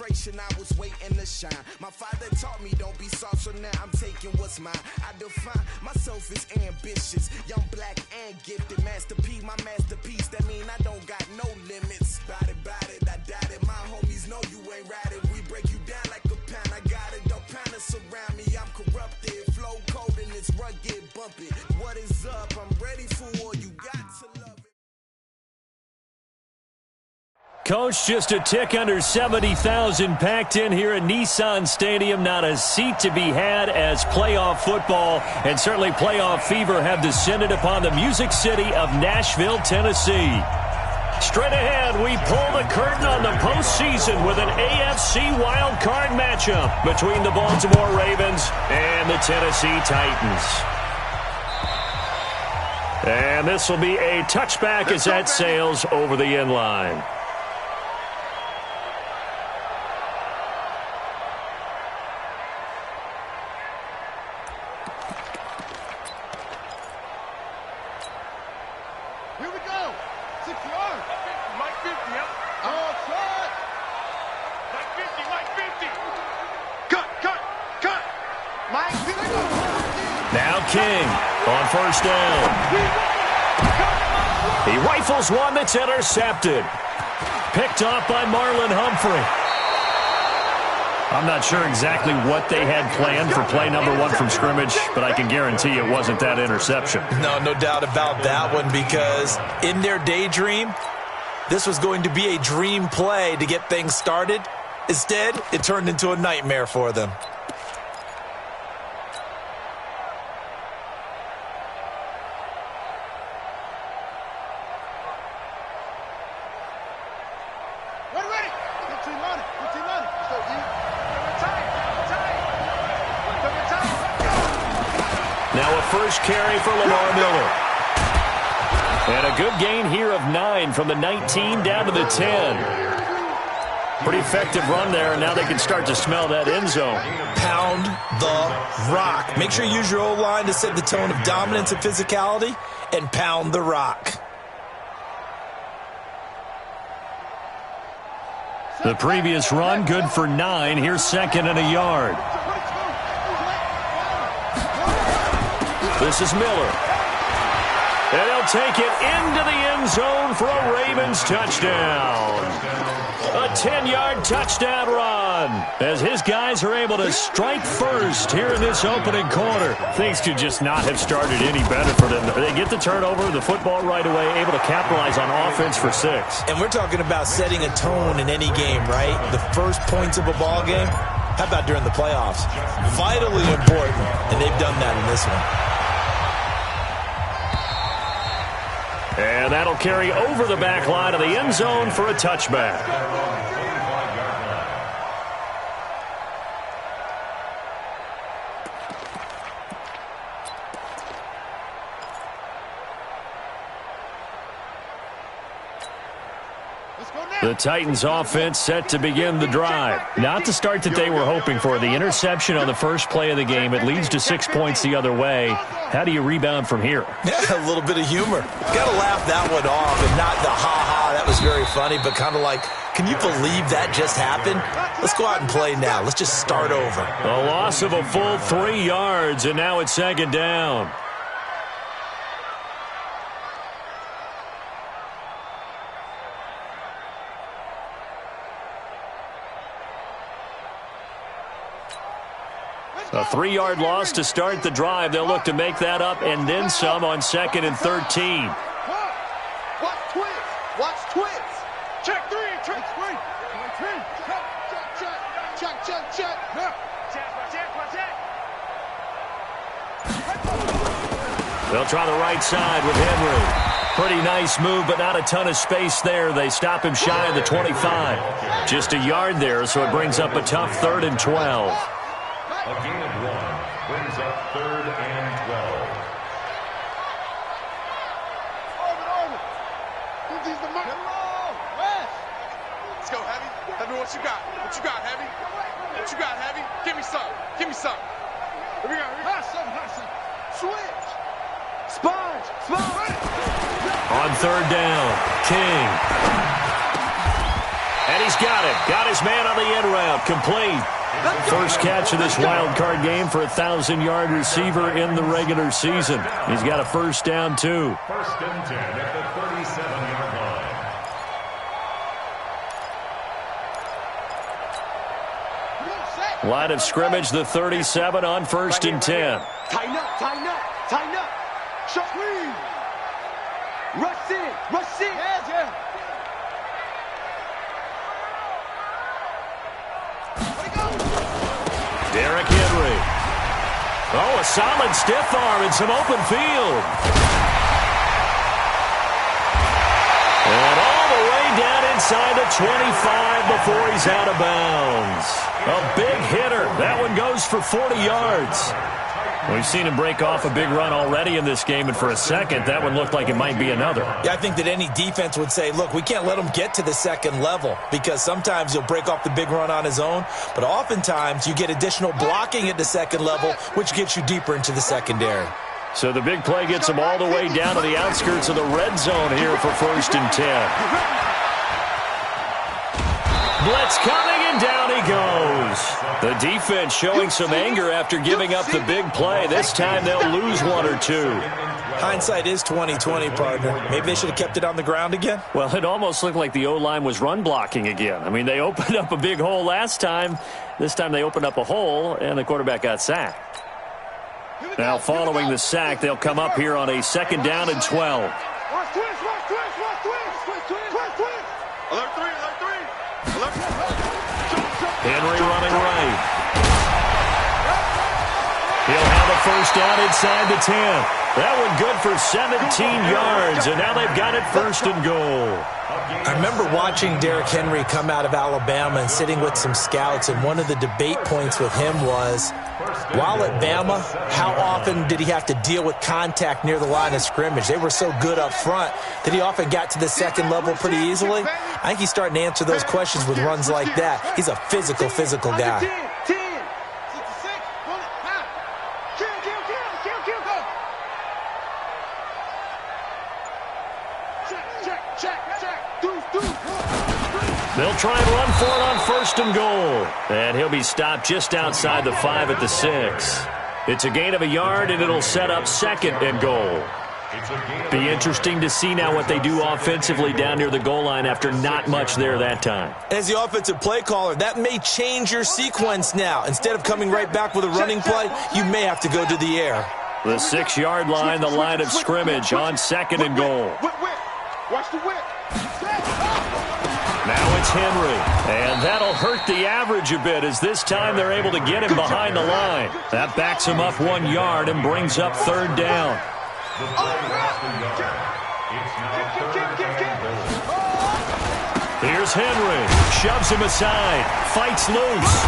celebration, I was waiting to shine. My father taught me don't be soft, so now I'm taking what's mine. I define myself as ambitious, young, black, and gifted. Master P, my masterpiece, that mean I don't got no limits. Bout it, I doubt it. My homies know you ain't ride it. We break you down like a pound. I got it, don't pound it surround me. I'm corrupted, flow cold and it's rugged, bump it. What is up? I'm ready for all you got to love it. Coach, just a tick under 70,000 packed in here at Nissan Stadium. Not a seat to be had as playoff football and certainly playoff fever have descended upon the Music City of Nashville, Tennessee. Straight ahead, we pull the curtain on the postseason with an AFC wildcard matchup between the Baltimore Ravens and the Tennessee Titans. And this will be a touchback as that sails over the end line. King on first down. He rifles one that's intercepted. Picked off by Marlon Humphrey. I'm not sure exactly what they had planned for play number one from scrimmage, but I can guarantee it wasn't that interception. No doubt about that one, because in their daydream, this was going to be a dream play to get things started. Instead, it turned into a nightmare for them. Now a first carry for Lamar Miller. And a good gain here of 9 from the 19 down to the 10. Pretty effective run there, and now they can start to smell that end zone. Pound the rock. Make sure you use your O-line to set the tone of dominance and physicality, and pound the rock. The previous run, good for 9. Here's second and a yard. This is Miller. And he'll take it into the end zone for a Ravens touchdown. A 10-yard touchdown run as his guys are able to strike first here in this opening quarter. Things could just not have started any better for them. They get the turnover, the football right away, able to capitalize on offense for 6. And we're talking about setting a tone in any game, right? The first points of a ball game. How about during the playoffs? Vitally important, and they've done that in this one. And that'll carry over the back line of the end zone for a touchback. The Titans offense set to begin the drive. Not the start that they were hoping for. The interception on the first play of the game. It leads to 6 points the other way. How do you rebound from here? Yeah, a little bit of humor. Got to laugh that one off, and not the ha-ha, that was very funny, but kind of like, can you believe that just happened? Let's go out and play now. Let's just start over. A loss of a full 3 yards, and now it's second down. A 3-yard loss to start the drive. They'll look to make that up and then some on 2nd and 13. Watch twins. Watch twins. Check 3. Check 3. Check. They'll try the right side with Henry. Pretty nice move, but not a ton of space there. They stop him shy of the 25. Just a yard there, so it brings up a tough 3rd and 12. A gain of 1 brings up 3rd and 12. Let's go, Heavy. Heavy, what you got? What you got, Heavy? What you got, Heavy? Give me some. Here we go. Hot some. Switch. Sponge. On 3rd down, King. And he he's got it. Got his man on the end route. Complete. First catch of this wild card game for a 1,000-yard receiver in the regular season. He's got a first down, too. First and 10 at the 37-yard line. Line of scrimmage, the 37 on first and 10. Tighten up, tighten up, tighten up. Shut screen. Rush in, rush in. Yeah. Derrick Henry. Oh, a solid stiff arm and some open field. And all the way down inside the 25 before he's out of bounds. A big hitter. That one goes for 40 yards. We've seen him break off a big run already in this game, and for a second, that one looked like it might be another. Yeah, I think that any defense would say, look, we can't let him get to the second level because sometimes he'll break off the big run on his own, but oftentimes you get additional blocking at the second level, which gets you deeper into the secondary. So the big play gets him all the way down to the outskirts of the red zone here for first and 10. Blitz coming, and down he goes. The defense showing some anger after giving up the big play. This time they'll lose one or two. Hindsight is 20/20, partner. Maybe they should have kept it on the ground again. Well, it almost looked like the O-line was run blocking again. I mean, they opened up a big hole last time. This time they opened up a hole, and the quarterback got sacked. Now, following the sack, they'll come up here on a second down and 12. Watch twist. Alert three. Henry running right. He'll have a first down inside the 10. That one good for 17 yards, and now they've got it first and goal. I remember watching Derrick Henry come out of Alabama and sitting with some scouts, and one of the debate points with him was, while at Bama, how often did he have to deal with contact near the line of scrimmage? They were so good up front that he often got to the second level pretty easily. I think he's starting to answer those questions with runs like that. He's a physical guy. They'll try and run for it on first and goal. And he'll be stopped just outside the 5 at the 6. It's a gain of a yard, and it'll set up second and goal. Be interesting to see now what they do offensively down near the goal line after not much there that time. As the offensive play caller, that may change your sequence now. Instead of coming right back with a running play, you may have to go to the air. The 6-yard line, the line of scrimmage on second and goal. Watch the whip. Now it's Henry, and that'll hurt the average a bit as this time they're able to get him behind the line. That backs him up 1 yard and brings up third down. Here's Henry, shoves him aside, fights loose.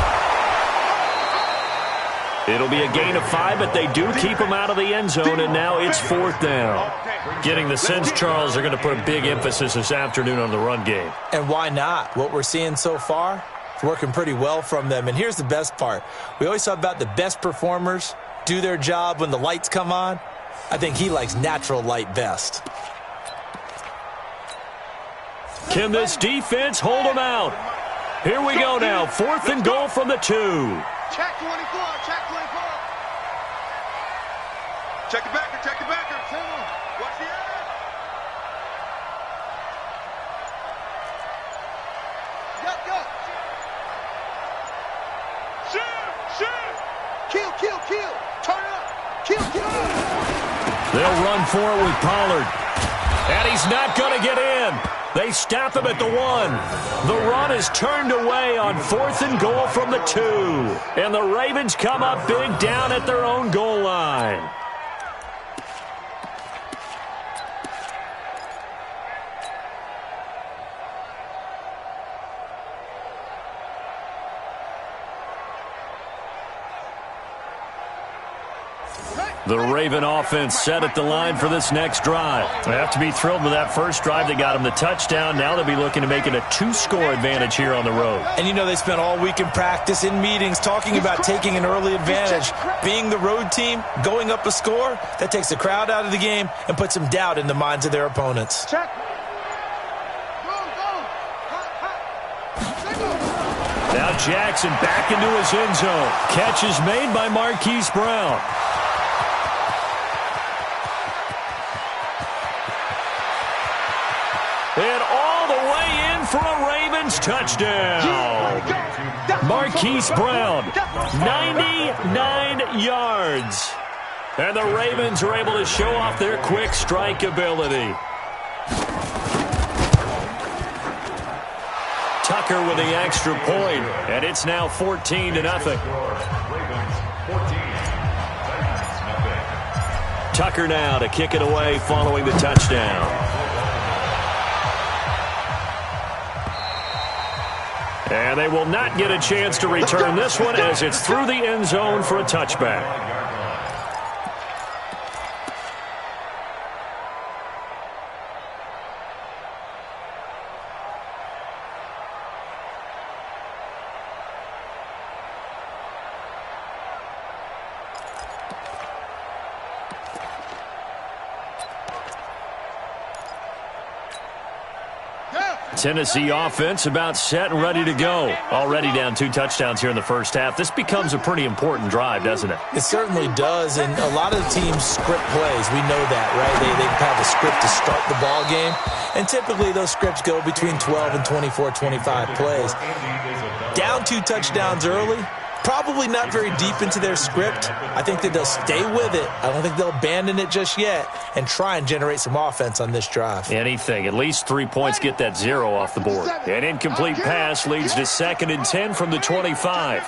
It'll be a gain of 5, but they do keep him out of the end zone, and now it's fourth down. Getting the sense, Charles, they're going to put a big emphasis this afternoon on the run game. And why not? What we're seeing so far, it's working pretty well from them. And here's the best part. We always talk about the best performers do their job when the lights come on. I think he likes natural light best. Can this defense hold him out? Here we go now, fourth and goal from the 2. Check 24. Check the backer. Watch the air. Go. Shoot. Kill. Turn it up. Kill. They'll run for it with Pollard. And he's not going to get in. They stop him at the 1. The run is turned away on fourth and goal from the 2. And the Ravens come up big down at their own goal line. The Raven offense set at the line for this next drive. They have to be thrilled with that first drive. They got them the touchdown. Now they'll be looking to make it a 2-score advantage here on the road. And you know they spent all week in practice, in meetings, talking about taking an early advantage. Being the road team, going up a score, that takes the crowd out of the game and puts some doubt in the minds of their opponents. Check. Go. Now Jackson back into his end zone. Catch is made by Marquise Brown. And all the way in for a Ravens touchdown. Marquise Brown, 99 yards. And the Ravens are able to show off their quick strike ability. Tucker with the extra point, and it's now 14-0. Tucker now to kick it away following the touchdown. And they will not get a chance to return this one as it's through the end zone for a touchback. Tennessee offense about set and ready to go. Already down 2 touchdowns here in the first half. This becomes a pretty important drive, doesn't it? It certainly does, and a lot of the teams script plays. We know that, right? They have a script to start the ball game, and typically those scripts go between 12 and 24, 25 plays. Down 2 touchdowns early, probably not very deep into their script. I think that they'll stay with it. I don't think they'll abandon it just yet and try and generate some offense on this drive. Anything. At least 3 points get that 0 off the board. An incomplete pass leads to 2nd and 10 from the 25.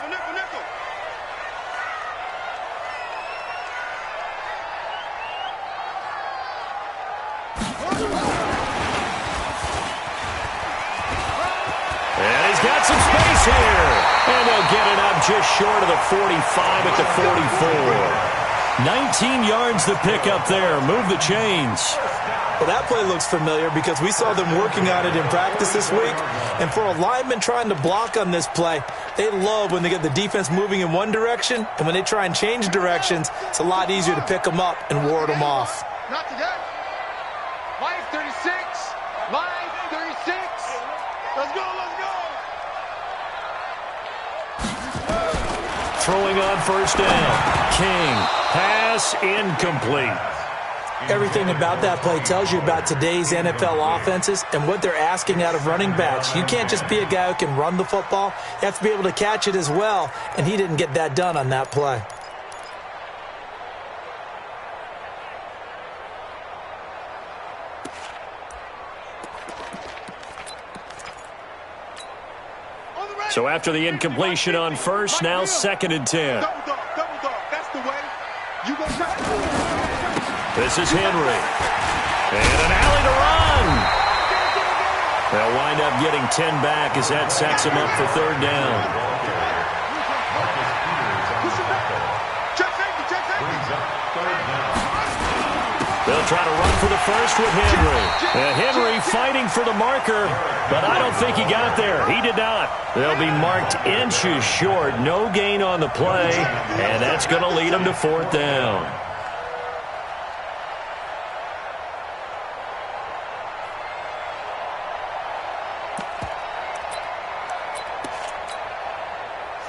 And he's got some space here. And they'll get it up just short of the 45 at the 44. 19 yards to pick up there. Move the chains. Well, that play looks familiar because we saw them working on it in practice this week. And for a lineman trying to block on this play, they love when they get the defense moving in one direction. And when they try and change directions, it's a lot easier to pick them up and ward them off. Not today. Life 36. Life 36. Let's go, let's go. Throwing on first down. King. Pass incomplete. Everything about that play tells you about today's NFL offenses and what they're asking out of running backs. You can't just be a guy who can run the football. You have to be able to catch it as well, and he didn't get that done on that play. So after the incompletion on first, now 2nd and 10. Double dog, that's the way. You go try. This is Henry. And an alley to run. They'll wind up getting 10 back as that sets him up for 3rd down. They'll try to run for the first with Henry. And Henry fighting for the marker, but I don't think he got there. He did not. They'll be marked inches short. No gain on the play, and that's going to lead them to 4th down.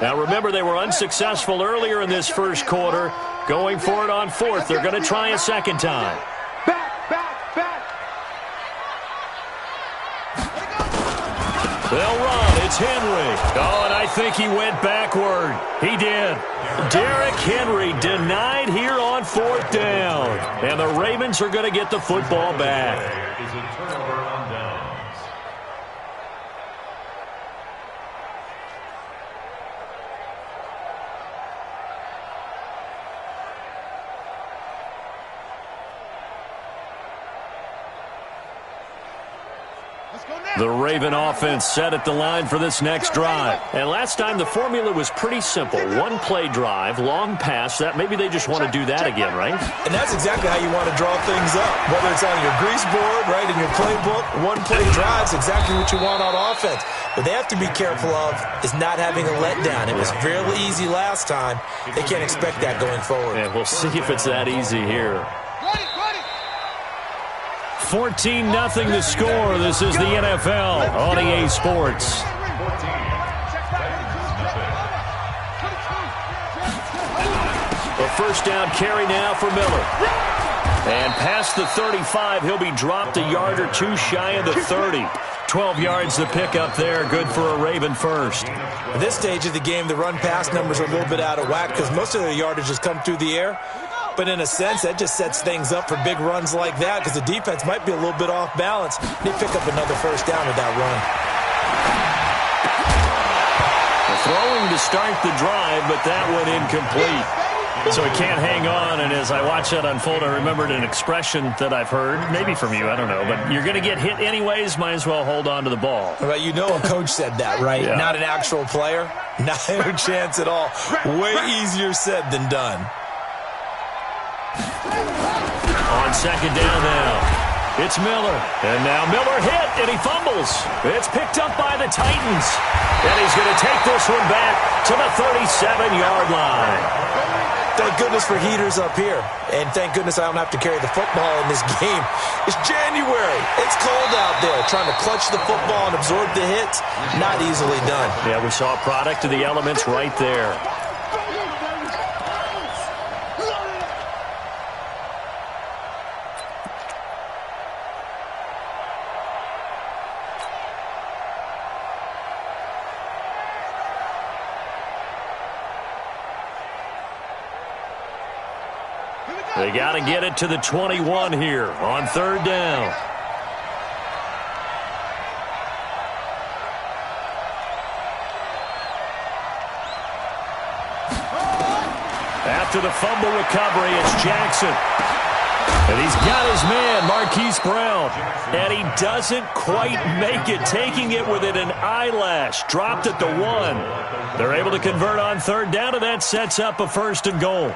Now remember, they were unsuccessful earlier in this first quarter. Going for it on 4th. They're going to try a 2nd time. Back. They'll run. It's Henry. Oh, and I think he went backward. He did. Derrick Henry denied here on 4th down. And the Ravens are going to get the football back. Is a turnover on downs. The Raven offense set at the line for this next drive. And last time the formula was pretty simple. 1-play drive, long pass. That maybe they just want to do that again, right? And that's exactly how you want to draw things up. Whether it's on your grease board, right, in your playbook, 1-play drive's exactly what you want on offense. What they have to be careful of is not having a letdown. It was fairly easy last time. They can't expect that going forward. And we'll see if it's that easy here. 14-0 the score. This is the NFL on EA Sports. first down carry now for Miller. And past the 35, he'll be dropped a yard or two shy of the 30. 12 yards to pick up there. Good for a Raven first. At this stage of the game, the run-pass numbers are a little bit out of whack because most of their yardage has come through the air. But in a sense, that just sets things up for big runs like that because the defense might be a little bit off balance. They pick up another first down with that run. Throwing to start the drive, but that one incomplete. So he can't hang on, and as I watch that unfold, I remembered an expression that I've heard, maybe from you, I don't know, but you're going to get hit anyways, might as well hold on to the ball. Well, you know a coach said that, right? Yeah. Not an actual player. Not a chance at all. Way easier said than done. On second down now. It's Miller. And now Miller hit, and he fumbles. It's picked up by the Titans. And he's going to take this one back to the 37-yard line. Thank goodness for heaters up here. And thank goodness I don't have to carry the football in this game. It's January. It's cold out there. Trying to clutch the football and absorb the hits, not easily done. Yeah, we saw a product of the elements right there. They got to get it to the 21 here on third down. After the fumble recovery, it's Jackson. And he's got his man, Marquise Brown. And he doesn't quite make it, taking it within an eyelash. Dropped at the 1. They're able to convert on third down, and that sets up a first and goal.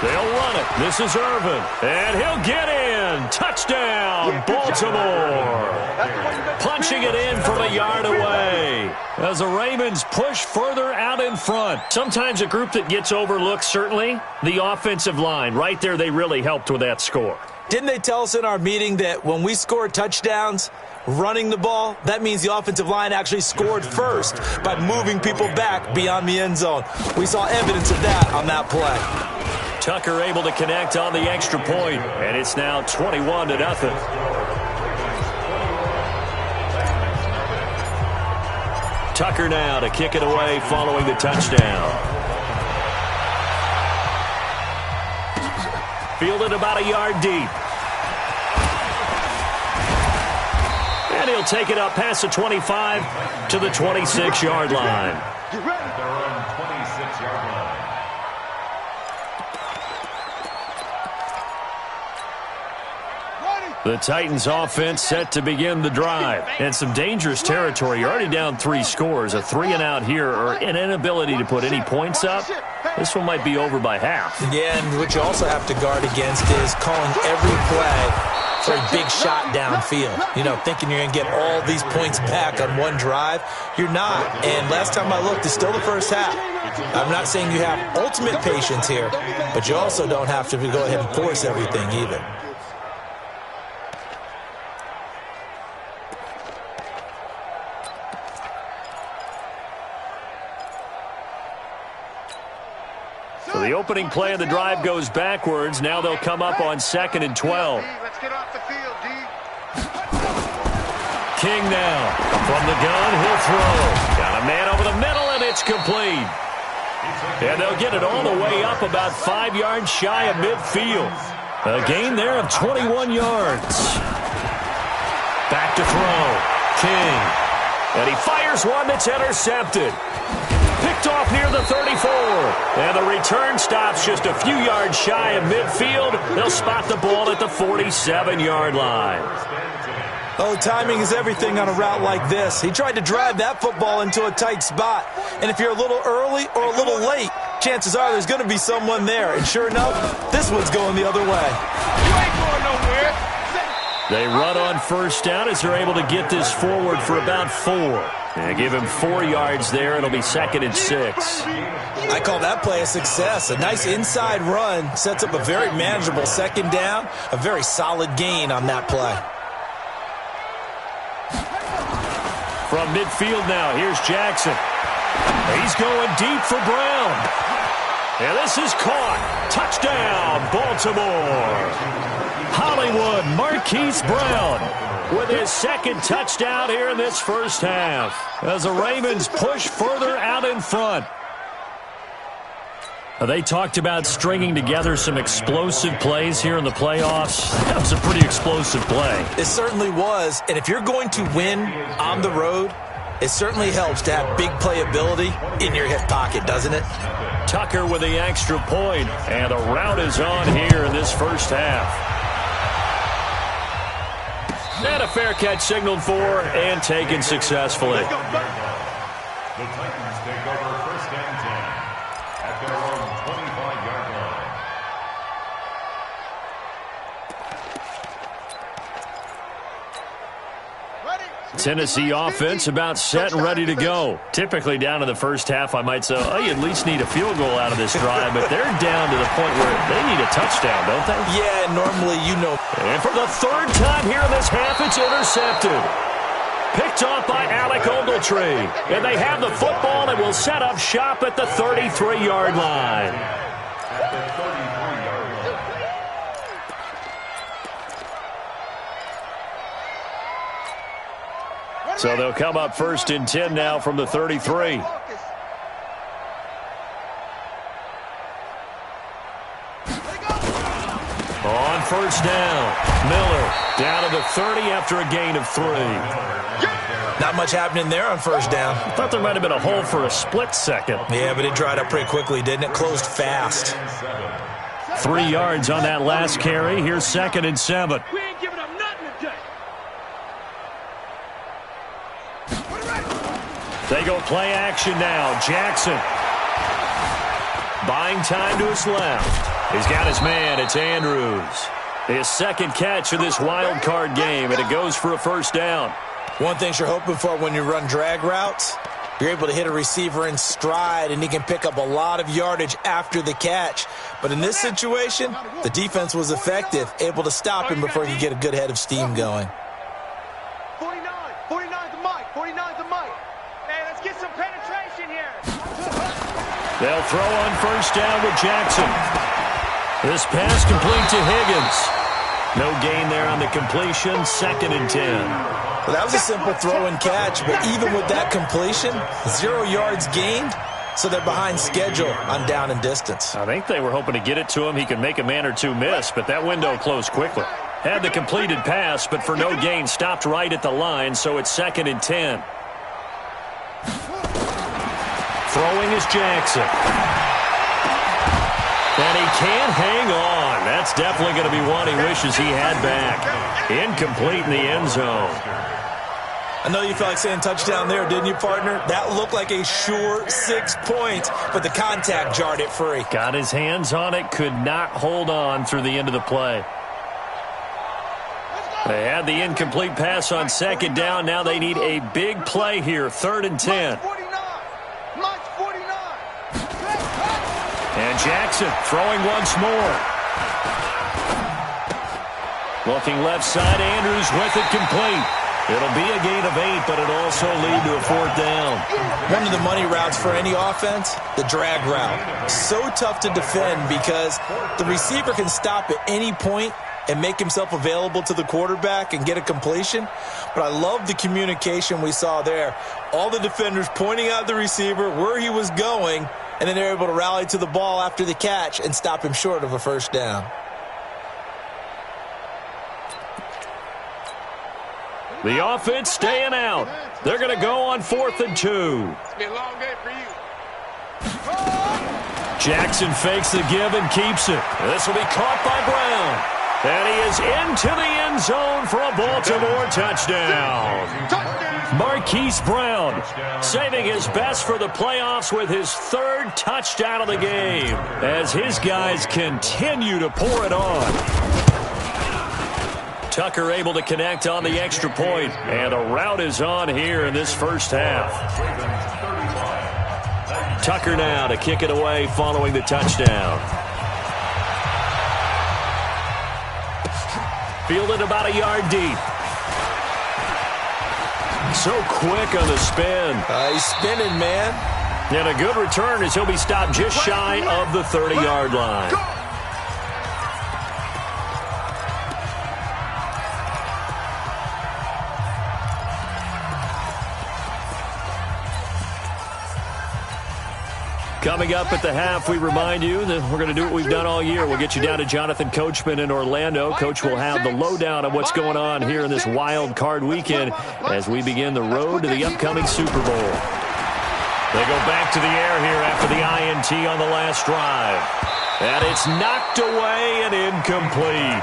They'll run it. This is Irvin. And he'll get in. Touchdown, Baltimore. Punching it in from a yard away as the Ravens push further out in front. Sometimes a group that gets overlooked, certainly, the offensive line. Right there, they really helped with that score. Didn't they tell us in our meeting that when we score touchdowns running the ball, that means the offensive line actually scored first by moving people back beyond the end zone? We saw evidence of that on that play. Tucker able to connect on the extra point, and it's now 21-0. Tucker now to kick it away following the touchdown. Fielded about a yard deep. And he'll take it up past the 25 to the 26-yard line. They're on 26-yard line. The Titans offense set to begin the drive. And some dangerous territory. You're already down 3 scores. A 3-and-out here or an inability to put any points up. This one might be over by half. Yeah, and what you also have to guard against is calling every play for a big shot downfield. You know, thinking you're going to get all these points back on one drive. You're not. And last time I looked, it's still the first half. I'm not saying you have ultimate patience here, but you also don't have to go ahead and force everything either. So the opening play of the drive goes backwards. Now they'll come up on 2nd and 12. Let's get off the field, D. King now. From the gun, he'll throw. Got a man over the middle, and it's complete. And they'll get it all the way up about 5 yards shy of midfield. A gain there of 21 yards. Back to throw. King. And he fires one that's intercepted. Picked off near the 34. And the return stops just a few yards shy of midfield. They'll spot the ball at the 47-yard line. Oh, timing is everything on a route like this. He tried to drive that football into a tight spot. And if you're a little early or a little late, chances are there's going to be someone there. And sure enough, this one's going the other way. You ain't going nowhere. They run on first down as they're able to get this forward for about 4. And give him 4 yards there. It'll be 2nd and 6. I call that play a success. A nice inside run sets up a very manageable 2nd down. A very solid gain on that play. From midfield now, here's Jackson. He's going deep for Brown. And this is caught. Touchdown, Baltimore. Hollywood Marquise Brown with his 2nd touchdown here in this first half as the Ravens push further out in front. They talked about stringing together some explosive plays here in the playoffs. That was a pretty explosive play. It certainly was. And if you're going to win on the road, it certainly helps to have big playability in your hip pocket, doesn't it? Tucker with the extra point, and the route is on here in this first half. And a fair catch signaled for and taken successfully. The Titans take over 1st and 10 at their own 25-yard line. Tennessee offense about set and ready to go. Typically down in the first half, I might say, oh, you at least need a field goal out of this drive, but they're down to the point where they need a touchdown, don't they? Yeah, normally you know. And for the 3rd time here in this half, it's intercepted. Picked off by Alec Ogletree. And they have the football and will set up shop at the 33-yard line. At the 33-yard line. So they'll come up 1st and 10 now from the 33. On 1st down, Miller down to the 30 after a gain of 3. Not much happening there on 1st down. I thought there might have been a hole for a split second. Yeah, but it dried up pretty quickly, didn't it? Closed fast. 3 yards on that last carry. Here's 2nd and 7. We ain't giving up nothing today. They go play action now. Jackson buying time to his left. He's got his man. It's Andrews. His 2nd catch of this wild card game, and it goes for a 1st down. One thing you're hoping for when you run drag routes, you're able to hit a receiver in stride, and he can pick up a lot of yardage after the catch. But in this situation, the defense was effective, able to stop him before he could get a good head of steam going. 49 the mic. 49 the mic. Hey, let's get some penetration here. They'll throw on 1st down with Jackson. This pass complete to Higgins. No gain there on the completion. 2nd and 10. Well, that was a simple throw and catch, but even with that completion, 0 yards gained, so they're behind schedule on down and distance. I think they were hoping to get it to him. He could make a man or two miss, but that window closed quickly. Had the completed pass, but for no gain, stopped right at the line, so it's 2nd and 10. Throwing is Jackson. And he can't hang on. That's definitely going to be one he wishes he had back. Incomplete in the end zone. I know you felt like saying touchdown there, didn't you, partner? That looked like a sure 6 points, but the contact jarred it free. Got his hands on it, could not hold on through the end of the play. They had the incomplete pass on 2nd down. Now they need a big play here, 3rd and 10. Mike's 49. And Jackson throwing once more. Looking left side, Andrews with it complete. It'll be a gain of 8, but it'll also lead to a 4th down. One of the money routes for any offense, the drag route. So tough to defend because the receiver can stop at any point and make himself available to the quarterback and get a completion. But I love the communication we saw there. All the defenders pointing out the receiver, where he was going, and then they're able to rally to the ball after the catch and stop him short of a 1st down. The offense staying out. They're going to go on 4th and 2. It's been a long day for you. Jackson fakes the give and keeps it. This will be caught by Brown. And he is into the end zone for a Baltimore touchdown. Marquise Brown saving his best for the playoffs with his 3rd touchdown of the game as his guys continue to pour it on. Tucker able to connect on the extra point, and a rout is on here in this first half. Tucker now to kick it away following the touchdown. Fielded about a yard deep. So quick on the spin. He's spinning, man. And a good return as he'll be stopped just shy of the 30-yard line. Coming up at the half, we remind you that we're going to do what we've done all year. We'll get you down to Jonathan Coachman in Orlando. Coach will have the lowdown on what's going on here in this wild card weekend as we begin the road to the upcoming Super Bowl. They go back to the air here after the INT on the last drive. And it's knocked away and incomplete.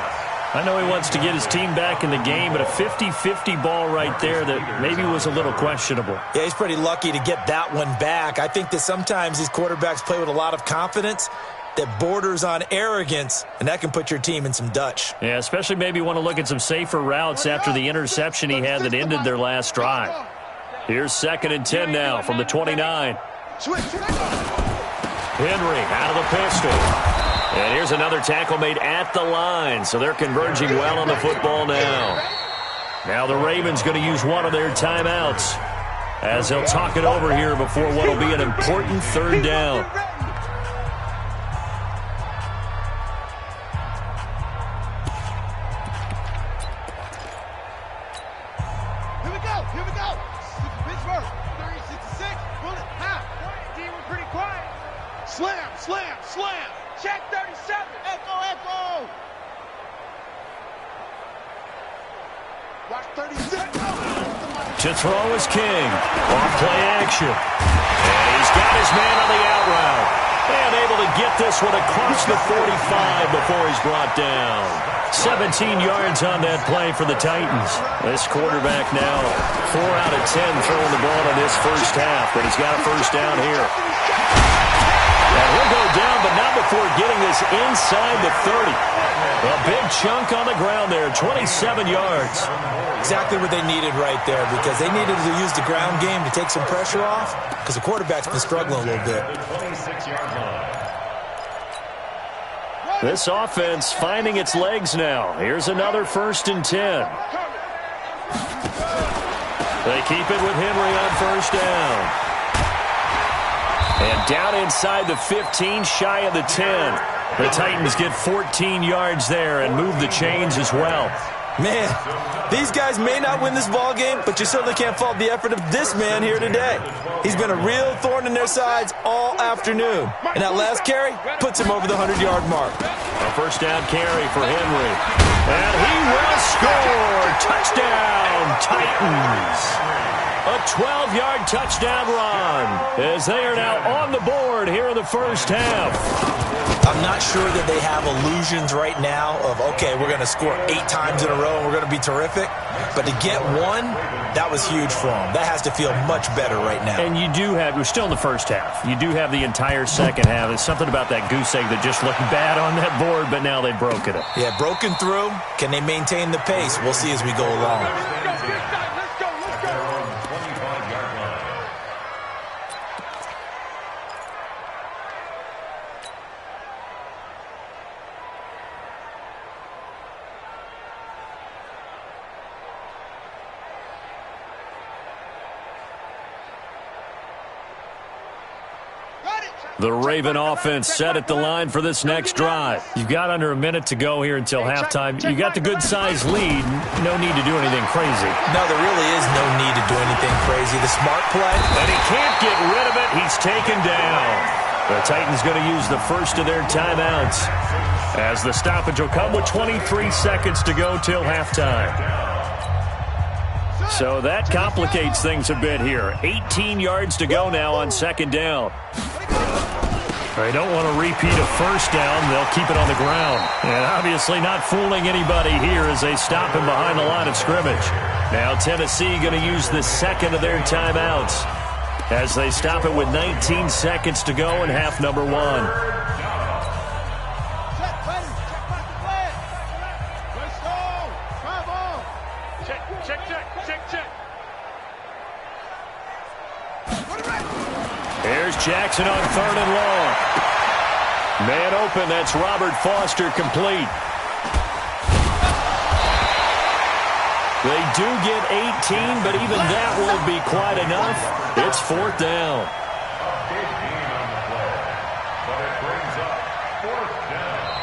I know he wants to get his team back in the game, but a 50-50 ball right there that maybe was a little questionable. Yeah, he's pretty lucky to get that one back. I think that sometimes these quarterbacks play with a lot of confidence that borders on arrogance, and that can put your team in some Dutch. Yeah, especially maybe want to look at some safer routes after the interception he had that ended their last drive. Here's 2nd and 10 now from the 29. Henry out of the pistol. And here's another tackle made at the line, so they're converging well on the football now. Now the Ravens going to use one of their timeouts as they'll talk it over here before what will be an important 3rd down. Here we go. Pittsburgh, 36-6, bullet, half. D, we're pretty quiet. Slam. Check 37. Echo. Watch 36. To throw is King. Off play action. And he's got his man on the out route. And able to get this one across the 45 before he's brought down. 17 yards on that play for the Titans. This quarterback now 4 out of 10 throwing the ball in this first half, but he's got a first down here. And he'll go down, but not before getting this inside the 30. A big chunk on the ground there, 27 yards. Exactly what they needed right there, because they needed to use the ground game to take some pressure off, because the quarterback's been struggling a little bit. This offense finding its legs now. Here's another 1st and 10. They keep it with Henry on first down. And down inside the 15, shy of the 10. The Titans get 14 yards there and move the chains as well. Man, these guys may not win this ball game, but you certainly can't fault the effort of this man here today. He's been a real thorn in their sides all afternoon. And that last carry puts him over the 100-yard mark. A first down carry for Henry. And he will score. Touchdown, Titans. A 12-yard touchdown run as they are now on the board here in the first half. I'm not sure that they have illusions right now of, okay, we're going to score 8 times in a row and we're going to be terrific. But to get one, that was huge for them. That has to feel much better right now. And you do have, we're still in the first half. You do have the entire second half. There's something about that goose egg that just looked bad on that board, but now they've broken it. Yeah, broken through. Can they maintain the pace? We'll see as we go along. The Raven offense set at the line for this next drive. You've got under a minute to go here until halftime. You got the good-sized lead. No need to do anything crazy. No, there really is no need to do anything crazy. The smart play. And he can't get rid of it. He's taken down. The Titans going to use the first of their timeouts as the stoppage will come with 23 seconds to go till halftime. So that complicates things a bit here. 18 yards to go now on second down. They don't want to repeat a first down. They'll keep it on the ground. And obviously not fooling anybody here as they stop him behind the line of scrimmage. Now Tennessee going to use the second of their timeouts as they stop it with 19 seconds to go in half number 1. Here's Jackson on 3rd and long. Man open, that's Robert Foster complete. They do get 18, but even that won't be quite enough. It's 4th down.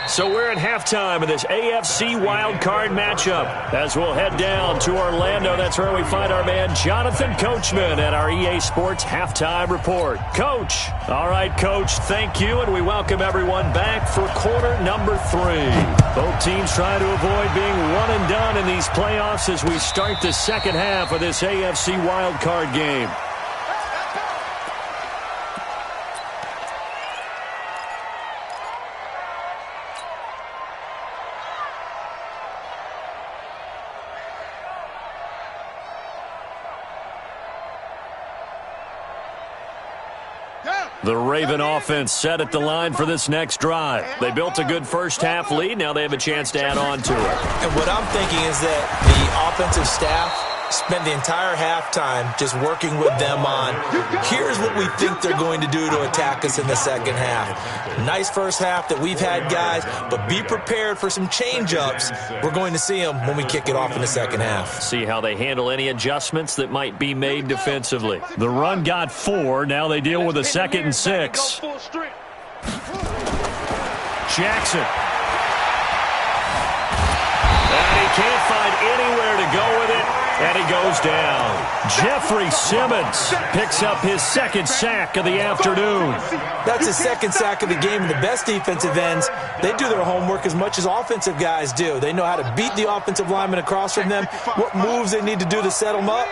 So we're at halftime of this AFC wildcard matchup. As we'll head down to Orlando, that's where we find our man Jonathan Coachman at our EA Sports Halftime Report. Coach. All right, Coach, thank you, and we welcome everyone back for quarter number 3. Both teams trying to avoid being one and done in these playoffs as we start the second half of this AFC wildcard game. The Raven offense set at the line for this next drive. They built a good first half lead. Now they have a chance to add on to it. And what I'm thinking is that the offensive staff spent the entire halftime just working with them on, here's what we think they're going to do to attack us in the second half. Nice first half that we've had, guys, but be prepared for some change-ups. We're going to see them when we kick it off in the second half. See how they handle any adjustments that might be made defensively. The run got 4. Now they deal with a 2nd and 6. Jackson. And he can't find anywhere to go with it. And he goes down. Jeffrey Simmons picks up his 2nd sack of the afternoon. That's his 2nd sack of the game. And the best defensive ends, they do their homework as much as offensive guys do. They know how to beat the offensive lineman across from them, what moves they need to do to set them up.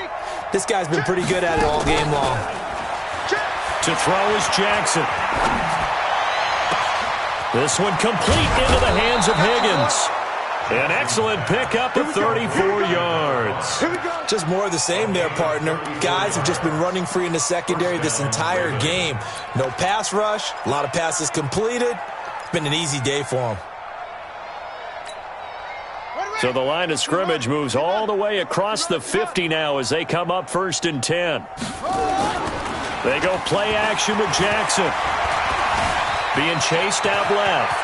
This guy's been pretty good at it all game long. To throw is Jackson. This one complete into the hands of Higgins. An excellent pickup of 34 yards. Just more of the same there, partner. Guys have just been running free in the secondary this entire game. No pass rush, a lot of passes completed. It's been an easy day for them. So the line of scrimmage moves all the way across the 50 now as they come up 1st and 10. They go play action with Jackson. Being chased out left.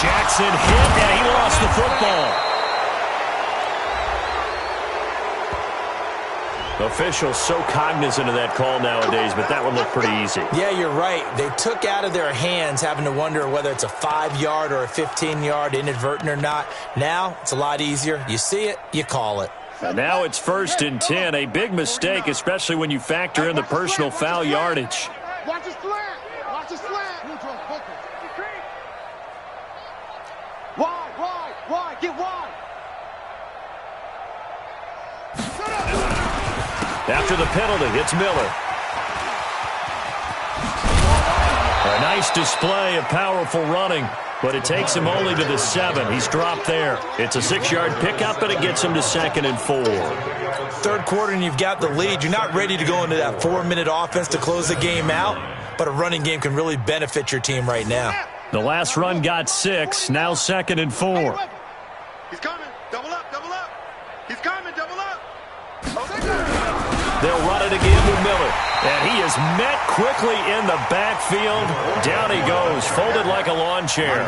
Jackson hit, and he lost the football. Officials so cognizant of that call nowadays, but that one looked pretty easy. Yeah, you're right. They took out of their hands having to wonder whether it's a 5-yard or a 15-yard inadvertent or not. Now, it's a lot easier. You see it, you call it. And now it's 1st and 10. A big mistake, especially when you factor in the personal foul yardage. Watch his slant. Watch his slant. Wide, get wide. After the penalty, it's Miller. A nice display of powerful running, but it takes him only to the 7. He's dropped there. It's a 6-yard pickup, and it gets him to 2nd and 4. Third quarter, and you've got the lead. You're not ready to go into that 4-minute offense to close the game out, but a running game can really benefit your team right now. The last run got 6, now 2nd and 4. He's coming. Double up. He's coming. Double up. They'll run it again with Miller. And he is met quickly in the backfield. Down he goes, folded like a lawn chair.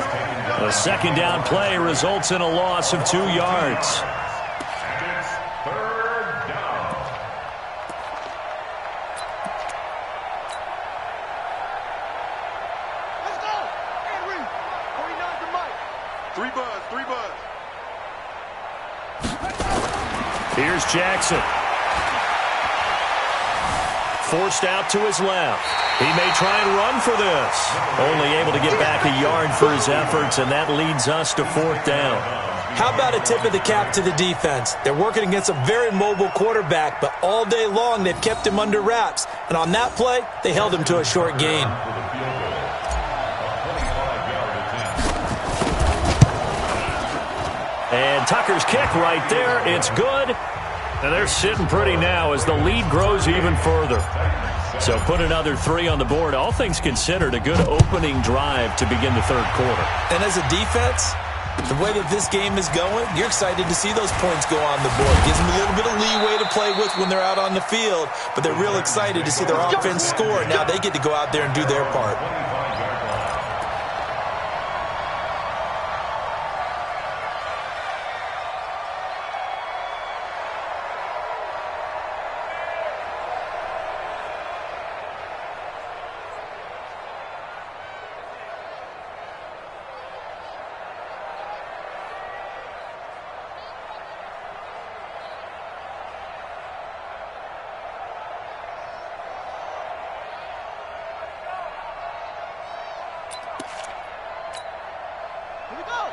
The 2nd down play results in a loss of 2 yards. Here's Jackson. Forced out to his left. He may try and run for this. Only able to get back a yard for his efforts, and that leads us to 4th down. How about a tip of the cap to the defense? They're working against a very mobile quarterback, but all day long they've kept him under wraps. And on that play, they held him to a short gain. And Tucker's kick right there. It's good. And they're sitting pretty now as the lead grows even further. So put another 3 on the board. All things considered, a good opening drive to begin the third quarter. And as a defense, The way that this game is going, you're excited to see those points go on the board. Gives them a little bit of leeway to play with when they're out on the field, but they're real excited to see their offense score. Now they get to go out there and do their part.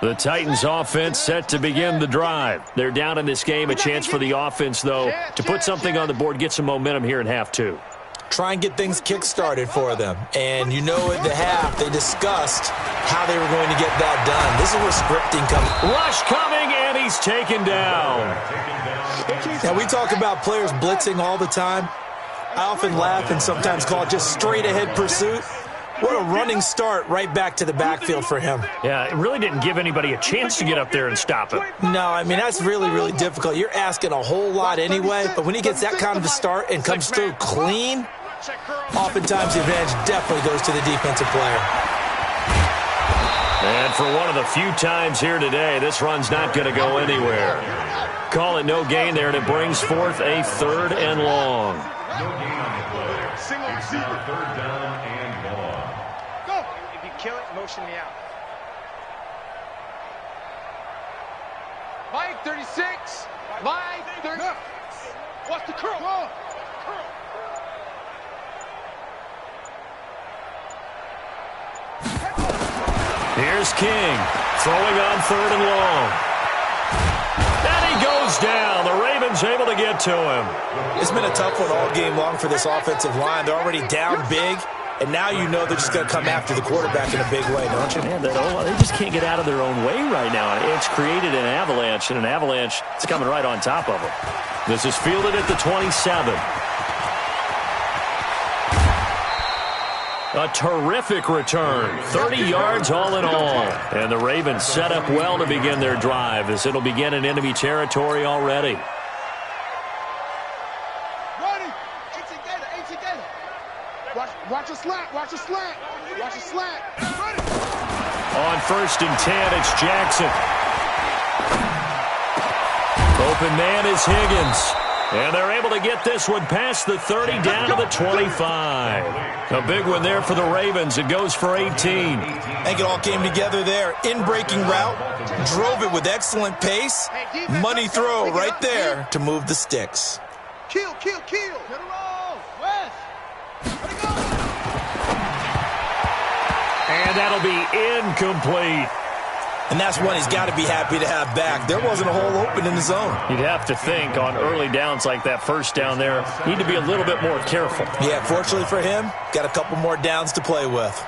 The Titans offense set to begin the drive. They're down in this game. A chance for the offense, though, to put something on the board, get some momentum here in half two. Try and get things kick-started for them. And you know at the half, they discussed how they were going to get that done. This is where scripting comes. Rush coming, and he's taken down. Now, we talk about players blitzing all the time. I often laugh and sometimes call it just straight-ahead pursuit. What a running start right back to the backfield for him. Yeah, it really didn't give anybody a chance to get up there and stop him. No, I mean, that's really, really difficult. You're asking a whole lot anyway, but when he gets that kind of a start and comes through clean, oftentimes the advantage definitely goes to the defensive player. And for one of the few times here today, this run's not going to go anywhere. Call it no gain there, and it brings forth a 3rd and long. No gain on the play. It's now 3rd down and long. Go. If you kill it, motion me out. Mike 36. Mike 30. Watch the curl. Curl. Here's King, throwing on 3rd and long. And he goes down. The Ravens able to get to him. It's been a tough one all game long for this offensive line. They're already down big, and now you know they're just going to come after the quarterback in a big way, don't you? Man, they just can't get out of their own way right now. It's created an avalanche, and an avalanche is coming right on top of them. This is fielded at the 27. A terrific return, 30 yards all in all. And the Ravens set up well to begin their drive as it'll begin in enemy territory already. Ready. Eight together. Watch a slant. Watch a slant. Ready. On 1st and 10, it's Jackson. Open man is Higgins. And they're able to get this one past the 30 down to the 25. A big one there for the Ravens. It goes for 18. I think it all came together there. In-breaking route, drove it with excellent pace. Money throw right there to move the sticks. Kill. Get a roll. West. Let it go. And that'll be incomplete. And that's one he's got to be happy to have back. There wasn't a hole open in the zone. You'd have to think on early downs like that first down there, need to be a little bit more careful. Yeah, fortunately for him, got a couple more downs to play with.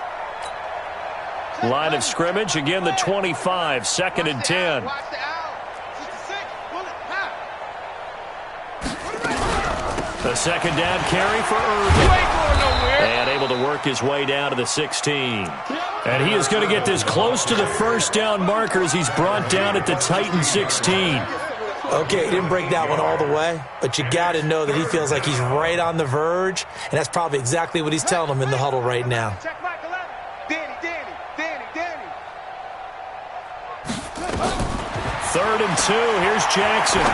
Line of scrimmage, again the 25, 2nd and 10. The 2nd down carry for Irvin. And able to work his way down to the 16. And he is going to get this close to the 1st down marker as he's brought down at the Titan 16. Okay, he didn't break that one all the way, but you got to know that he feels like he's right on the verge, and that's probably exactly what he's telling them in the huddle right now. Danny. 3rd and 2, here's Jackson.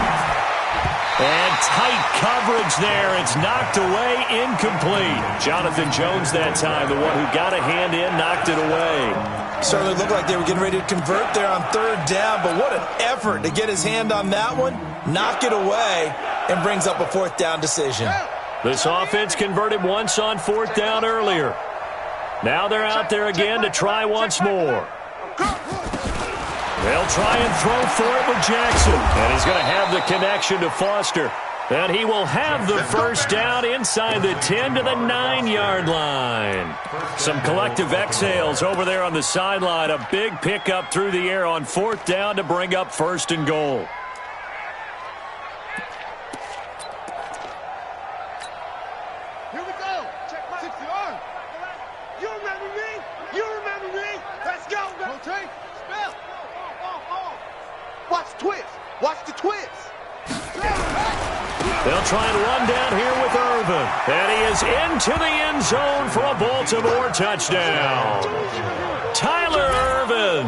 And tight coverage there. It's knocked away, incomplete. Jonathan Jones that time, the one who got a hand in, knocked it away. Certainly looked like they were getting ready to convert there on 3rd down, but what an effort to get his hand on that one, knock it away, and brings up a 4th down decision. This offense converted once on 4th down earlier. Now they're out there again to try once more. They'll try and throw for it with Jackson. And he's going to have the connection to Foster. And he will have the 1st down inside the 10 to the 9-yard line. Some collective exhales over there on the sideline. A big pickup through the air on 4th down to bring up 1st and goal. Here we go. Check my 60-yard. You remember me? Let's go. Rotate. Spell. try and run down here with Irvin. And he is into the end zone for a Baltimore touchdown. Tyler Irvin,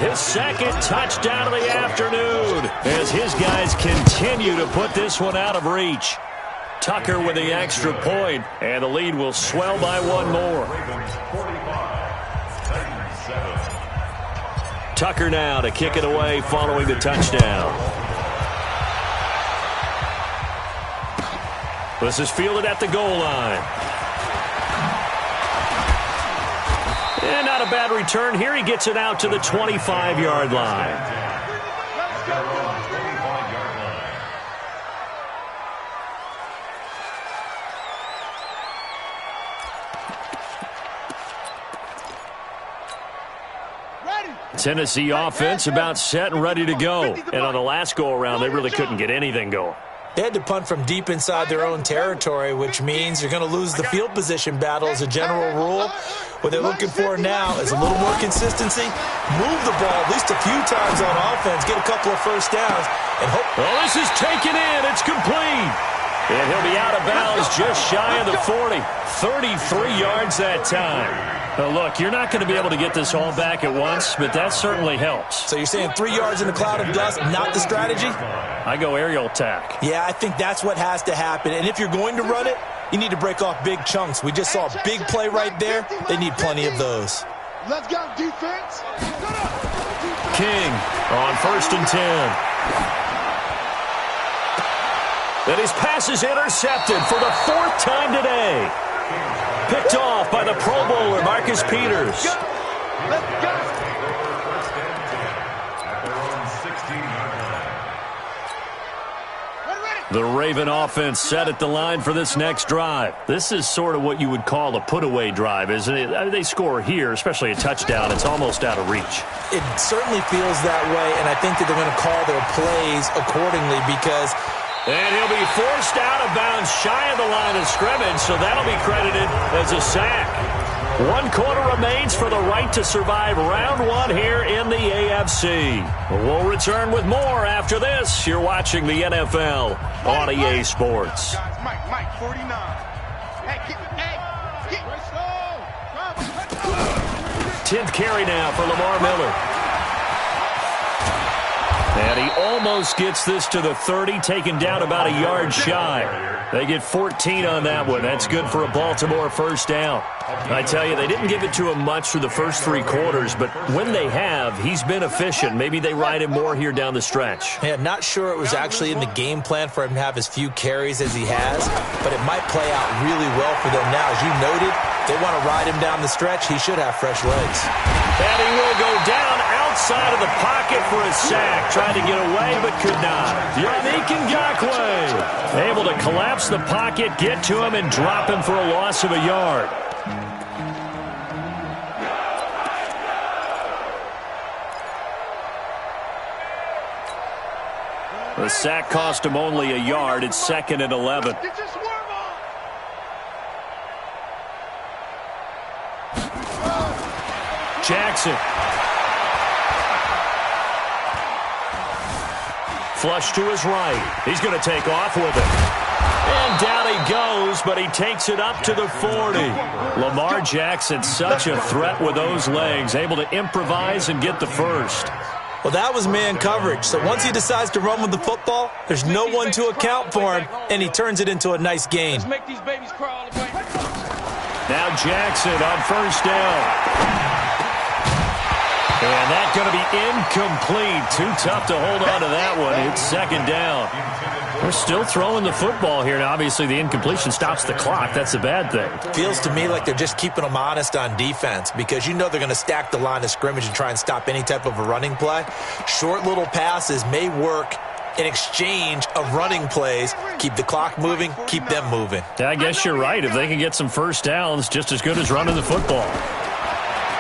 his second touchdown of the afternoon, as his guys continue to put this one out of reach. Tucker with the extra point, and the lead will swell by one more. Tucker now to kick it away following the touchdown. This is fielded at the goal line. And not a bad return here. He gets it out to the 25-yard line. Tennessee offense about set and ready to go. And on the last go-around, they really couldn't get anything going. They had to punt from deep inside their own territory, which means you're going to lose the field position battle as a general rule. What they're looking for now is a little more consistency, move the ball at least a few times on offense, get a couple of first downs, and hope. Well, this is taken in. It's complete. And he'll be out of bounds just shy of the 40. 33 yards that time. Well, look, you're not going to be able to get this all back at once, but that certainly helps. So you're saying 3 yards in a cloud of dust, not the strategy? I go aerial attack. Yeah, I think that's what has to happen. And if you're going to run it, you need to break off big chunks. We just saw a big play right there. They need plenty of those. Let's go, defense. King on 1st and 10. And his pass is intercepted for the 4th time today. Picked off by the Pro Bowler, Marcus Peters. Let's go. The Raven offense set at the line for this next drive. This is sort of what you would call a put-away drive, isn't it? I mean, they score here, especially a touchdown. It's almost out of reach. It certainly feels that way, and I think that they're going to call their plays accordingly because... And he'll be forced out of bounds shy of the line of scrimmage, so that'll be credited as a sack. 1 quarter remains for the right to survive round 1 here in the AFC. We'll return with more after this. You're watching the NFL on EA Sports. Mike, 49. Hey, get. 10th carry now for Lamar Miller. And he almost gets this to the 30, taken down about a yard shy. They get 14 on that one. That's good for a Baltimore first down. I tell you, they didn't give it to him much through the first 3 quarters, but when they have, he's been efficient. Maybe they ride him more here down the stretch. Yeah, not sure it was actually in the game plan for him to have as few carries as he has, but it might play out really well for them now. As you noted, they want to ride him down the stretch. He should have fresh legs. And he will go down outside of the pocket for a sack. Tried to get away, but could not. Yannick Ngakoue able to collapse the pocket, get to him, and drop him for a loss of a yard. The sack cost him only a yard. It's 2nd and 11. Jackson. Flush to his right. He's going to take off with it. And down he goes, but he takes it up to the 40. Lamar Jackson, such a threat with those legs, able to improvise and get the first. Well, that was man coverage. So once he decides to run with the football, there's no one to account for him, and he turns it into a nice gain. Let's make these babies crawl. Now Jackson on 1st down. And that's going to be incomplete. Too tough to hold on to that one. It's 2nd down. They're still throwing the football here. Now, obviously, the incompletion stops the clock. That's a bad thing. Feels to me like they're just keeping them honest on defense because you know they're going to stack the line of scrimmage and try and stop any type of a running play. Short little passes may work in exchange of running plays. Keep the clock moving, keep them moving. Yeah, I guess you're right. If they can get some first downs, just as good as running the football.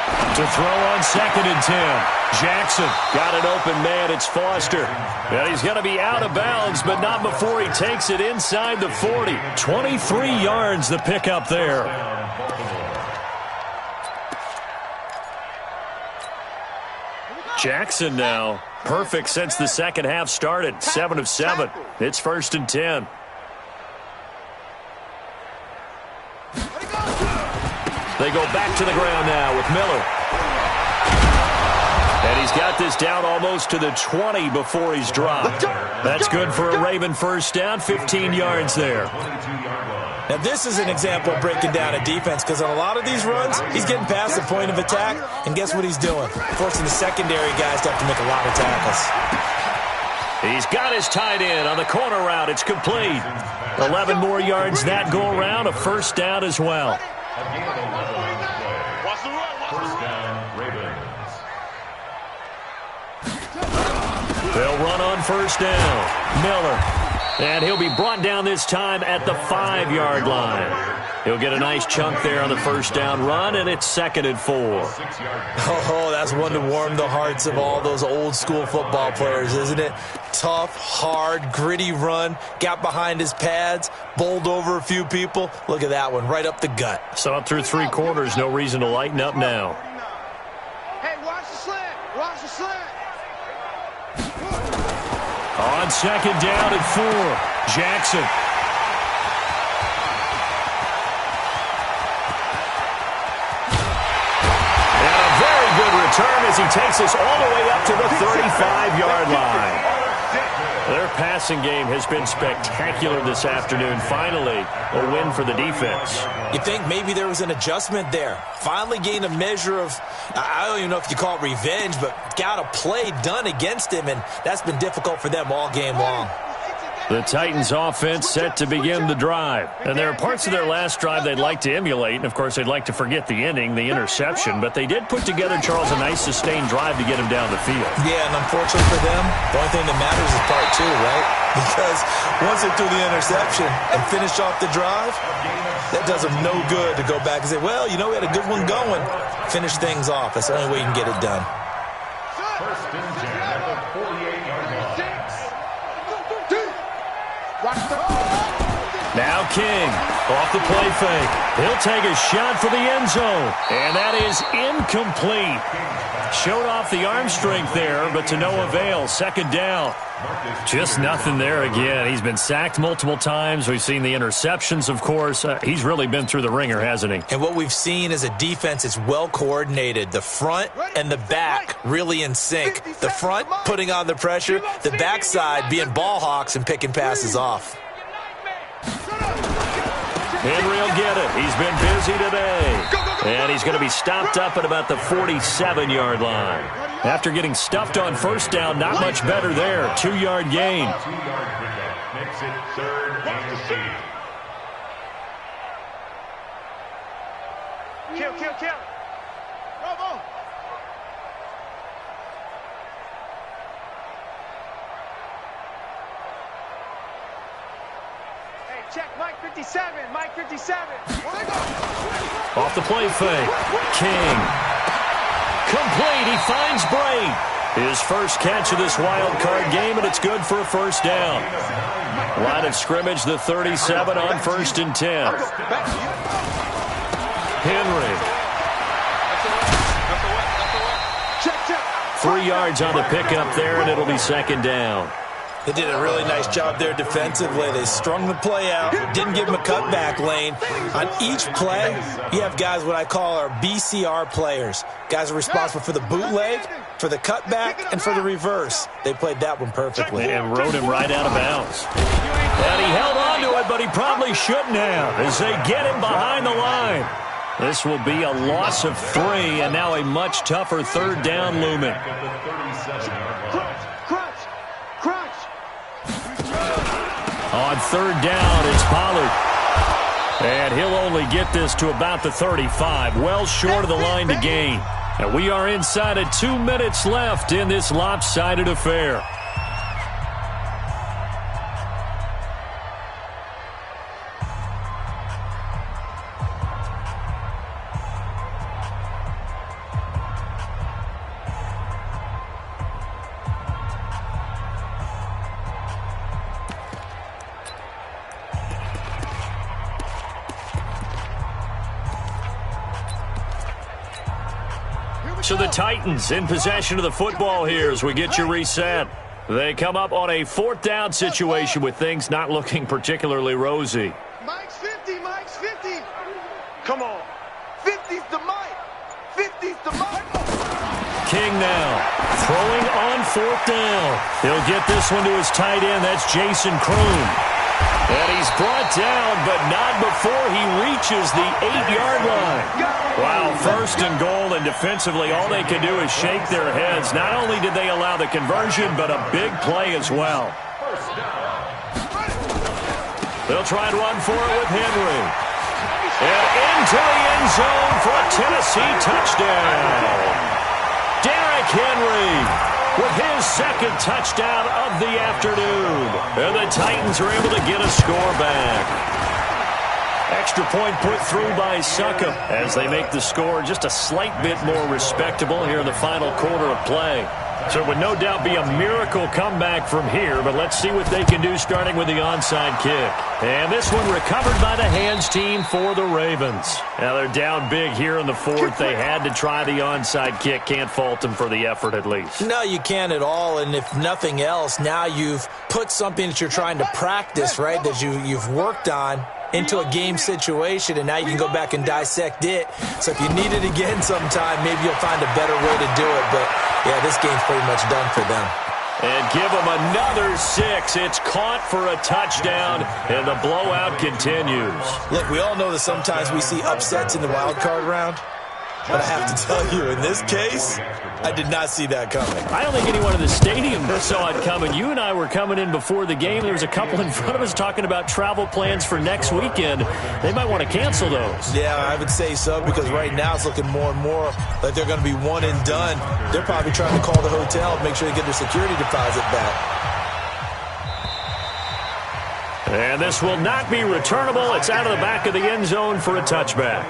To throw on 2nd and 10. Jackson got an open man. It's Foster. And he's going to be out of bounds, but not before he takes it inside the 40. 23 yards the pickup there. Jackson now. Perfect since the second half started. 7 of 7. It's 1st and 10. They go back to the ground now with Miller. And he's got this down almost to the 20 before he's dropped. That's good for a Raven first down, 15 yards there. Now, this is an example of breaking down a defense, because on a lot of these runs, he's getting past the point of attack, and guess what he's doing? Forcing the secondary guys to have to make a lot of tackles. He's got his tight end on the corner route. It's complete. 11 more yards that go around, a first down as well. First down, Ravens. They'll run on first down. Miller. And he'll be brought down this time at the 5-yard line. He'll get a nice chunk there on the first down run, and it's 2nd and 4. Oh, that's one to warm the hearts of all those old-school football players, isn't it? Tough, hard, gritty run, got behind his pads, bowled over a few people. Look at that one, right up the gut. Saw it through 3 quarters, no reason to lighten up now. Hey, watch the slant. Watch the slant. On 2nd down at 4, Jackson. And a very good return as he takes us all the way up to the 35-yard line. Their passing game has been spectacular this afternoon. Finally, a win for the defense. You think maybe there was an adjustment there. Finally gained a measure of, I don't even know if you call it revenge, but got a play done against him, and that's been difficult for them all game long. The Titans offense set to begin the drive. And there are parts of their last drive they'd like to emulate. And, of course, they'd like to forget the ending, the interception. But they did put together, Charles, a nice sustained drive to get him down the field. Yeah, and unfortunately for them, the only thing that matters is part 2, right? Because once they threw the interception and finished off the drive, that does them no good to go back and say, well, you know, we had a good one going. Finish things off. That's the only way you can get it done. First and 10 at the 48-yard line. Now King, off the play fake. He'll take a shot for the end zone. And that is incomplete. Showed off the arm strength there, but to no avail. 2nd down. Just nothing there again. He's been sacked multiple times. We've seen the interceptions, of course. He's really been through the ringer, hasn't he? And what we've seen is a defense that's well coordinated. The front and the back really in sync. The front putting on the pressure. The backside being ball hawks and picking passes off. Henry will get it. He's been busy today. And he's going to be stopped up at about the 47-yard line. After getting stuffed on first down, not much better there. 2-yard gain. 2-yard pickup makes it 3rd and 8. Kill. Bravo. Hey, check Mike 57. Mike 57. Off the play fake. King. Complete. He finds Bray. His first catch of this wild card game, and it's good for a first down. Line of scrimmage, the 37 on 1st and 10. Henry. 3 yards on the pickup there, and it'll be 2nd down. They did a really nice job there defensively. They strung the play out, didn't give him a cutback lane. On each play, you have guys what I call our BCR players. Guys are responsible for the bootleg, for the cutback, and for the reverse. They played that one perfectly. And rode him right out of bounds. And he held on to it, but he probably shouldn't have as they get him behind the line. This will be a loss of 3, and now a much tougher 3rd down looming. On 3rd down, it's Pollard. And he'll only get this to about the 35, well short of the line to gain. And we are inside of 2 minutes left in this lopsided affair. So the Titans in possession of the football here as we get you reset. They come up on a 4th down situation with things not looking particularly rosy. Mike's 50. Come on. 50. King now, throwing on 4th down. He'll get this one to his tight end. That's Jason Kroon. And he's brought down, but not before he reaches the 8-yard line. Wow, 1st and goal, and defensively all they can do is shake their heads. Not only did they allow the conversion, but a big play as well. They'll try and run for it with Henry. And into the end zone for a Tennessee touchdown. Derrick Henry with his 2nd touchdown of the afternoon. And the Titans are able to get a score back. Extra point put through by Suckup as they make the score just a slight bit more respectable here in the final quarter of play. So it would no doubt be a miracle comeback from here, but let's see what they can do starting with the onside kick. And this one recovered by the hands team for the Ravens. Now they're down big here in the 4th. They had to try the onside kick. Can't fault them for the effort at least. No, you can't at all, and if nothing else, now you've put something that you're trying to practice, right, that you've worked on into a game situation, and now you can go back and dissect it. So if you need it again sometime, maybe you'll find a better way to do it. But, yeah, this game's pretty much done for them. And give them another 6. It's caught for a touchdown, and the blowout continues. Look, we all know that sometimes we see upsets in the wild card round. But I have to tell you, in this case, I did not see that coming. I don't think anyone in the stadium saw it coming. You and I were coming in before the game. There was a couple in front of us talking about travel plans for next weekend. They might want to cancel those. Yeah, I would say so, because right now it's looking more and more like they're going to be one and done. They're probably trying to call the hotel and make sure they get their security deposit back. And this will not be returnable. It's out of the back of the end zone for a touchback.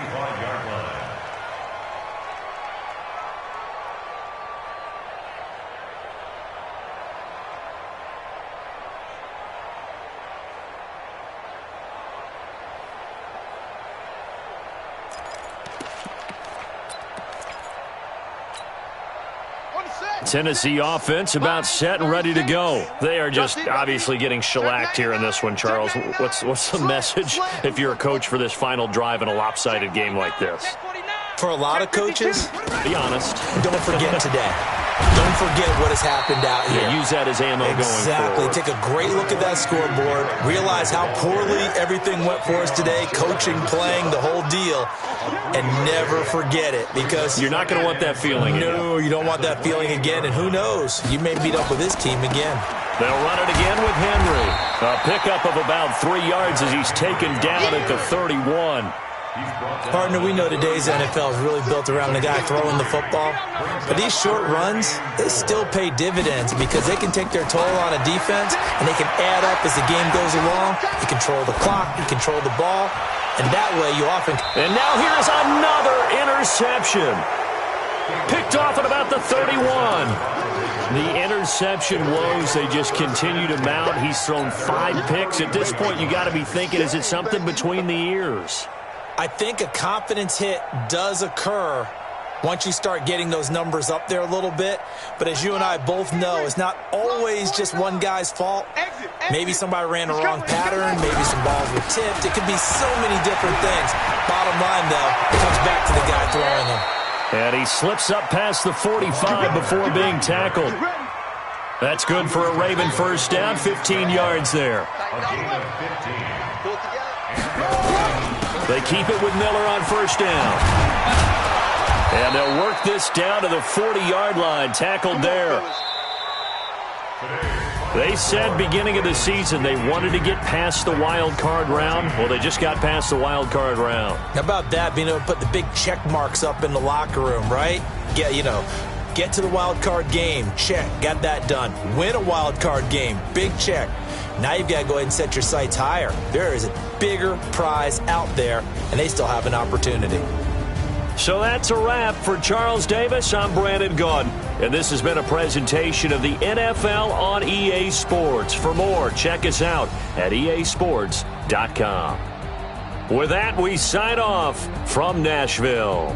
Tennessee offense about set and ready to go. They are just obviously getting shellacked here in this one, Charles. What's the message if you're a coach for this final drive in a lopsided game like this? For a lot of coaches, be honest. Don't forget today. Don't forget what has happened out here. Yeah, use that as ammo going forward. Exactly. Take a great look at that scoreboard. Realize how poorly everything went for us today. Coaching, playing, the whole deal. And never forget it, because you're not going to want that feeling again. No, you don't want that feeling again. And who knows? You may meet up with this team again. They'll run it again with Henry. A pickup of about 3 yards as he's taken down at the 31. Partner, we know today's NFL is really built around the guy throwing the football. But these short runs, they still pay dividends because they can take their toll on a defense and they can add up as the game goes along. You control the clock, you control the ball, and that way you often... And now here's another interception. Picked off at about the 31. The interception woes, they just continue to mount. He's thrown 5 picks. At this point, you got to be thinking, is it something between the ears? I think a confidence hit does occur once you start getting those numbers up there a little bit. But as you and I both know, it's not always just one guy's fault. Maybe somebody ran the wrong pattern. Maybe some balls were tipped. It could be so many different things. Bottom line, though, it comes back to the guy throwing them. And he slips up past the 45 before being tackled. That's good for a Raven first down, 15 yards there. They keep it with Miller on first down. And they'll work this down to the 40-yard line, tackled there. They said beginning of the season they wanted to get past the wild card round. Well, they just got past the wild card round. How about that, being able to put the big check marks up in the locker room, right? Yeah, you know, get to the wild card game, check, got that done. Win a wild card game, big check. Now you've got to go ahead and set your sights higher. There is a bigger prize out there, and they still have an opportunity. So that's a wrap for Charles Davis. I'm Brandon Gaudin, and this has been a presentation of the NFL on EA Sports. For more, check us out at easports.com. With that, we sign off from Nashville.